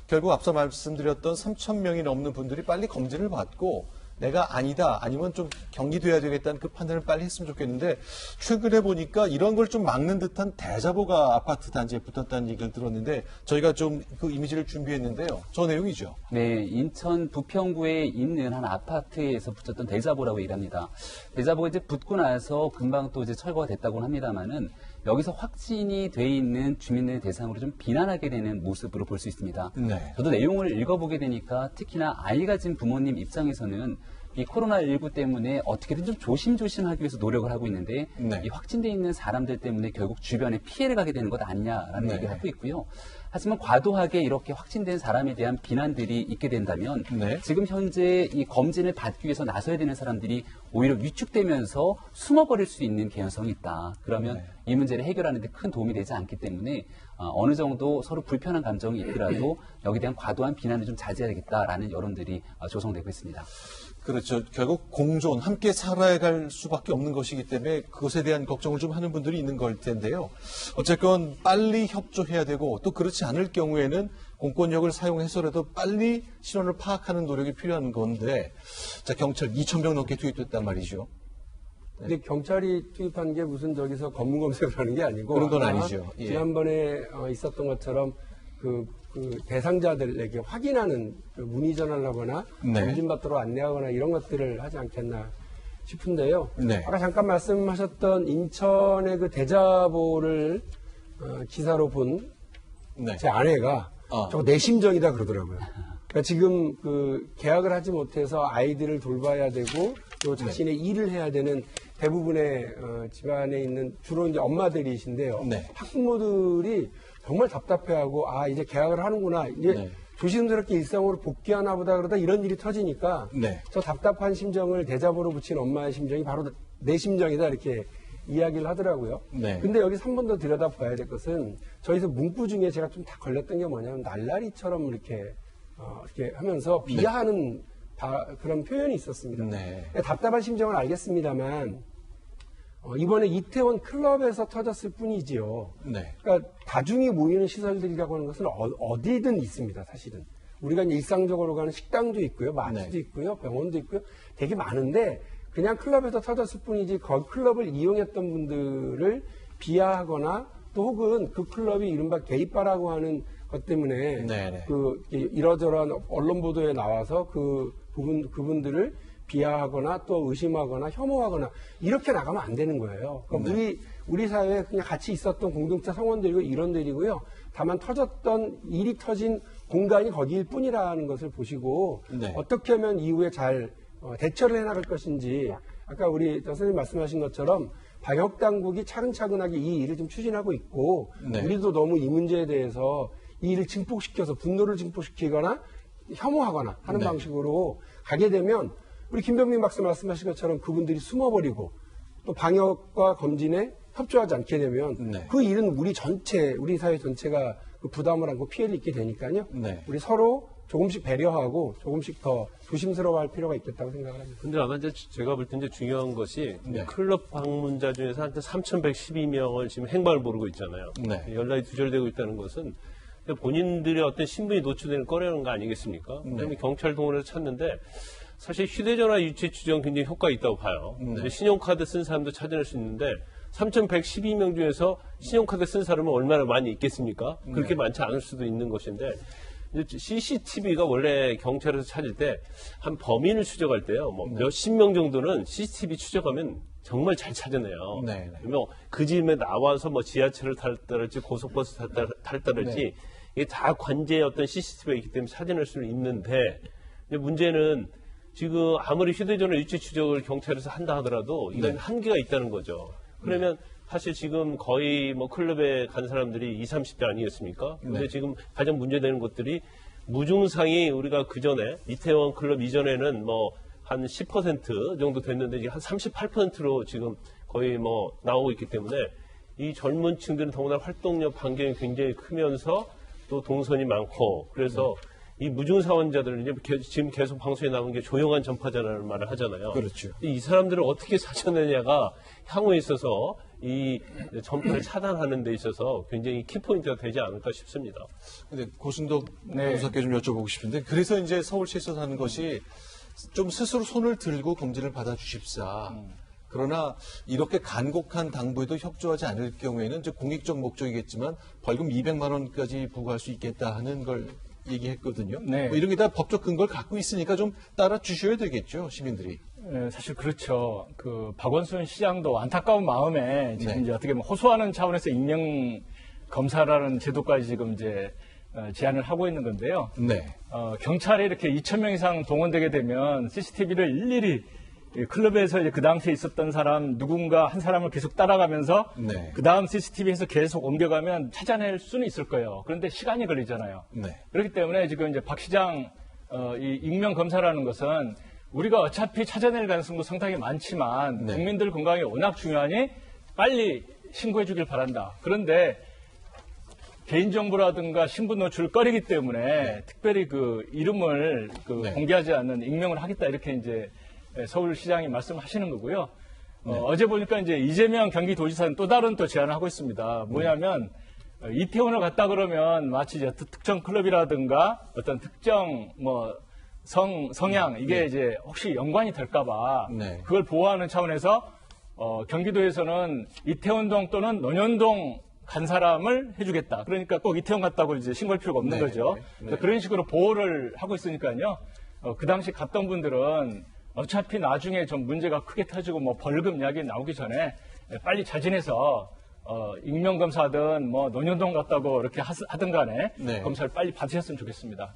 결국 앞서 말씀드렸던 3,000명이 넘는 분들이 빨리 검진을 받고 내가 아니다, 아니면 좀 격리돼야 되겠다는 그 판단을 빨리 했으면 좋겠는데, 최근에 보니까 이런 걸 좀 막는 듯한 대자보가 아파트 단지에 붙었다는 얘기를 들었는데, 저희가 좀 그 이미지를 준비했는데요. 저 내용이죠. 네, 인천 부평구에 있는 한 아파트에서 붙였던 대자보라고 얘기합니다. 대자보가 이제 붙고 나서 금방 또 이제 철거가 됐다고는 합니다만은, 여기서 확진이 돼 있는 주민들 대상으로 좀 비난하게 되는 모습으로 볼 수 있습니다. 네. 저도 내용을 읽어보게 되니까 특히나 아이 가진 부모님 입장에서는 이 코로나19 때문에 어떻게든 좀 조심조심하기 위해서 노력을 하고 있는데 네. 이 확진돼 있는 사람들 때문에 결국 주변에 피해를 가게 되는 것 아니냐라는 네. 얘기를 하고 있고요. 하지만 과도하게 이렇게 확진된 사람에 대한 비난들이 있게 된다면 네. 지금 현재 이 검진을 받기 위해서 나서야 되는 사람들이 오히려 위축되면서 숨어버릴 수 있는 개연성이 있다. 그러면 네. 이 문제를 해결하는 데 큰 도움이 되지 않기 때문에 어느 정도 서로 불편한 감정이 있더라도 여기에 대한 과도한 비난을 좀 자제해야겠다라는 여론들이 조성되고 있습니다. 그렇죠. 결국 공존, 함께 살아갈 수밖에 없는 것이기 때문에 그것에 대한 걱정을 좀 하는 분들이 있는 걸 텐데요. 어쨌건 빨리 협조해야 되고 또 그렇지 않을 경우에는 공권력을 사용해서라도 빨리 신원을 파악하는 노력이 필요한 건데, 자, 경찰 2,000명 넘게 투입됐단 말이죠. 근데 경찰이 투입한 게 무슨 저기서 검문 검색을 하는 게 아니고 그런 건 아니죠. 예. 지난번에 있었던 것처럼 그 대상자들에게 확인하는 그 문의 전화를 하거나 네. 검진받도록 안내하거나 이런 것들을 하지 않겠나 싶은데요. 네. 아까 잠깐 말씀하셨던 인천의 그 대자보를 기사로 본 제 네. 아내가 저거 내 심정이다 그러더라고요. 그러니까 지금 그 계약을 하지 못해서 아이들을 돌봐야 되고 또 자신의 일을 해야 되는 대부분의 집안에 있는 주로 이제 엄마들이신데요. 네. 학부모들이 정말 답답해하고 이제 계약을 하는구나. 이제 네. 조심스럽게 일상으로 복귀하나 보다 그러다 이런 일이 터지니까 네. 저 답답한 심정을 대자보로 붙인 엄마의 심정이 바로 내 심정이다 이렇게 이야기를 하더라고요. 네. 근데 여기서 한 번 더 들여다봐야 될 것은 저희서 문구 중에 제가 좀 다 걸렸던 게 뭐냐면 날라리처럼 이렇게 하면서 비하하는 그런 표현이 있었습니다. 네. 답답한 심정을 알겠습니다만 이번에 이태원 클럽에서 터졌을 뿐이지요. 네. 그러니까 다중이 모이는 시설들이라고 하는 것은 어디든 있습니다. 사실은 우리가 이제 일상적으로 가는 식당도 있고요, 마트도 네. 있고요, 병원도 있고요, 되게 많은데 그냥 클럽에서 터졌을 뿐이지 그 클럽을 이용했던 분들을 비하하거나 또 혹은 그 클럽이 이른바 게이바라고 하는 것 때문에 네네. 그 이러저러한 언론 보도에 나와서 그분들을 비하하거나 또 의심하거나 혐오하거나 이렇게 나가면 안 되는 거예요. 그러니까 우리 사회에 그냥 같이 있었던 공동체 성원들이고 일원들이고요. 다만 일이 터진 공간이 거기일 뿐이라는 것을 보시고 네. 어떻게 하면 이후에 잘 대처를 해나갈 것인지 아까 우리 선생님 말씀하신 것처럼 방역 당국이 차근차근하게 이 일을 좀 추진하고 있고 네. 우리도 너무 이 문제에 대해서 이 일을 증폭시켜서 분노를 증폭시키거나 혐오하거나 하는 네. 방식으로 가게 되면 우리 김병민 박사 말씀하신 것처럼 그분들이 숨어버리고 또 방역과 검진에 협조하지 않게 되면 네. 그 일은 우리 사회 전체가 그 부담을 안고 피해를 입게 되니까요. 네. 우리 서로 조금씩 배려하고 조금씩 더 조심스러워할 필요가 있겠다고 생각을 합니다. 근데 아마 이제 제가 볼 때 이제 중요한 것이 네. 클럽 방문자 중에서 한 3,112명을 지금 행방을 모르고 있잖아요. 네. 연락이 두절되고 있다는 것은 본인들의 어떤 신분이 노출되는 꺼려는 거 아니겠습니까? 그다음에 경찰 동원해서 찾는데 사실 휴대전화 유체 추정 굉장히 효과가 있다고 봐요. 네. 신용카드 쓴 사람도 찾아낼 수 있는데 3,112명 중에서 신용카드 쓴 사람은 얼마나 많이 있겠습니까? 그렇게 많지 않을 수도 있는 것인데 CCTV가 원래 경찰에서 찾을 때 한 범인을 추적할 때요. 뭐 몇십 명 정도는 CCTV 추적하면 정말 잘 찾아내요. 네. 뭐 그 집에 나와서 뭐 지하철을 탈다랄지 고속버스 탈다랄지 이게 다 관제의 어떤 CCTV가 있기 때문에 찾아낼 수는 있는데 문제는 지금 아무리 휴대전화 유체 추적을 경찰에서 한다 하더라도 이건 한계가 있다는 거죠. 그러면 사실 지금 거의 뭐 클럽에 간 사람들이 20, 30대 아니겠습니까? 근데 지금 가장 문제되는 것들이 무증상이 우리가 그 전에 이태원 클럽 이전에는 뭐 한 10% 정도 됐는데 이제 한 38%로 지금 거의 뭐 나오고 있기 때문에 이 젊은 층들은 더구나 활동력 반경이 굉장히 크면서 또 동선이 많고 그래서 이 무증사원자들은 이제 지금 계속 방송에 나온 게 조용한 전파자라는 말을 하잖아요. 그렇죠. 이 사람들을 어떻게 찾아내냐가 향후에 있어서 이 전파를 차단하는 데 있어서 굉장히 키포인트가 되지 않을까 싶습니다. 근데 고승덕 변호사께 좀 여쭤보고 싶은데 그래서 이제 서울시에서 하는 것이 좀 스스로 손을 들고 검진을 받아주십사. 그러나 이렇게 간곡한 당부에도 협조하지 않을 경우에는 이제 공익적 목적이겠지만 벌금 200만 원까지 부과할 수 있겠다 하는 걸 얘기했거든요. 네. 뭐 이런 게 다 법적 근거를 갖고 있으니까 좀 따라 주셔야 되겠죠, 시민들이. 사실 그렇죠. 그 박원순 시장도 안타까운 마음에 지금 네. 이제 어떻게 보면 호소하는 차원에서 익명 검사라는 제도까지 지금 이제 제안을 하고 있는 건데요. 네. 경찰에 이렇게 2,000명 이상 동원되게 되면 CCTV를 일일이 클럽에서 이제 그 당시에 있었던 사람 누군가 한 사람을 계속 따라가면서 네. 그 다음 CCTV에서 계속 옮겨가면 찾아낼 수는 있을 거예요. 그런데 시간이 걸리잖아요. 네. 그렇기 때문에 지금 이제 박 시장 이 익명 검사라는 것은 우리가 어차피 찾아낼 가능성도 상당히 많지만 네. 국민들 건강이 워낙 중요하니 빨리 신고해 주길 바란다. 그런데 개인정보라든가 신분 노출을 꺼리기 때문에 특별히 그 이름을 네. 공개하지 않는 익명을 하겠다 이렇게 이제 서울시장이 말씀하시는 거고요. 어제 보니까 이제 이재명 경기도지사는 또 다른 또 제안을 하고 있습니다. 뭐냐면 이태원을 갔다 그러면 마치 이제 특정 클럽이라든가 어떤 특정 뭐 성향 이게 이제 혹시 연관이 될까봐 네. 그걸 보호하는 차원에서 경기도에서는 이태원동 또는 논현동 간 사람을 해주겠다. 그러니까 꼭 이태원 갔다고 이제 신고할 필요가 없는 네. 거죠. 네. 그런 식으로 보호를 하고 있으니까요. 그 당시 갔던 분들은 어차피 나중에 좀 문제가 크게 터지고 뭐 벌금 이야기 나오기 전에 빨리 자진해서 익명검사든 뭐 논현동 갔다고 이렇게 하든 간에 네. 검사를 빨리 받으셨으면 좋겠습니다.